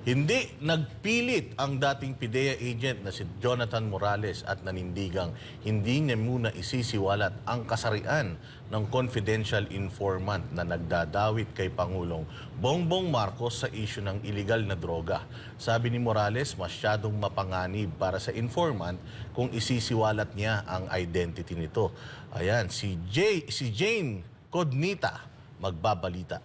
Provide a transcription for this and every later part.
Hindi nagpilit ang dating PIDEA agent na si Jonathan Morales at nanindigang hindi niya muna isisiwalat ang kasarian ng confidential informant na nagdadawit kay Pangulong Bongbong Marcos sa isyu ng iligal na droga. Sabi ni Morales, masyadong mapanganib para sa informant kung isisiwalat niya ang identity nito. Ayan, si Jane Codnita magbabalita.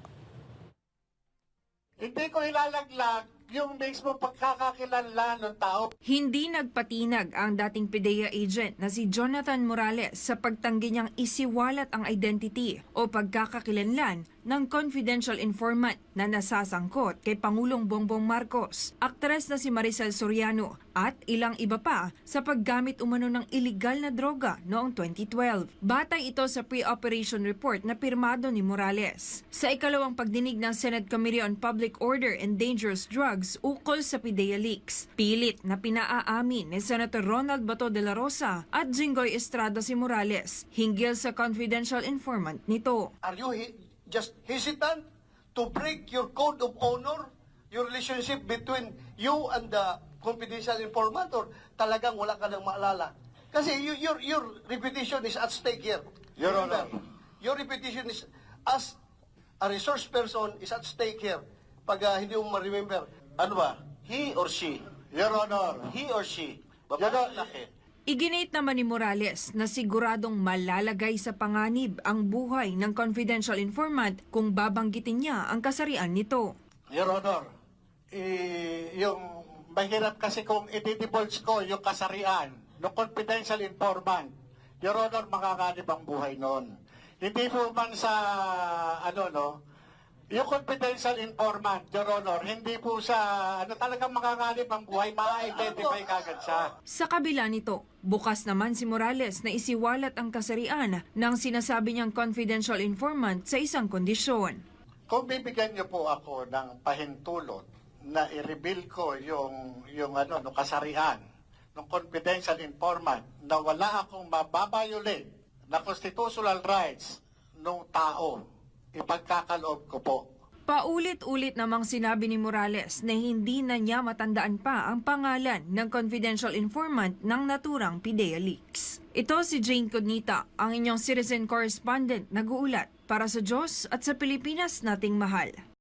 Hindi ko ilalaglag yung mismo pagkakakilanlan ng tao. Hindi nagpatinag ang dating PIDEA agent na si Jonathan Morales sa pagtanggi niyang isiwalat ang identity o pagkakakilanlan ng confidential informant na nasasangkot kay Pangulong Bongbong Marcos, aktres na si Maricel Soriano at ilang iba pa sa paggamit umano ng iligal na droga noong 2012. Batay ito sa pre-operation report na pirmado ni Morales. Sa ikalawang pagdinig ng Senate Committee on Public Order and Dangerous Drugs ukol sa PIDEA leaks, pilit na pinaaamin ni Senator Ronald Bato de la Rosa at Jinggoy Estrada si Morales hinggil sa confidential informant nito. Are you just hesitant to break your code of honor, your relationship between you and the confidential informant, or talagang wala ka nang maalala? Kasi your reputation is at stake here. Your Honor. Your reputation is as a resource person is at stake here. Pag hindi mo ma-remember. Ano ba? He or she? Your Honor. He or she? Babae, laki. Iginit naman ni Morales na siguradong malalagay sa panganib ang buhay ng confidential informant kung babanggitin niya ang kasarian nito. Your Honor, yung mahirap kasi kung i-divulge ko yung kasarian ng confidential informant, Your Honor, makakanib ang buhay noon. Hindi po man sa, yung confidential informant, Your Honor, hindi po sa, talagang makakanib ang buhay, ma-identify kagad siya. Sa kabila nito, bukas naman si Morales na isiwalat ang kasarian ng sinasabi niyang confidential informant sa isang kondisyon. Kung bibigyan niyo po ako ng pahintulot na i-reveal ko yung kasarian ng confidential informant na wala akong mababayolate na constitutional rights ng tao, ipagkakaloob ko po. Paulit-ulit namang sinabi ni Morales na hindi na niya matandaan pa ang pangalan ng confidential informant ng naturang PIDEA leaks. Ito si Jane Codnita, ang inyong citizen correspondent nag-uulat para sa Diyos at sa Pilipinas nating mahal.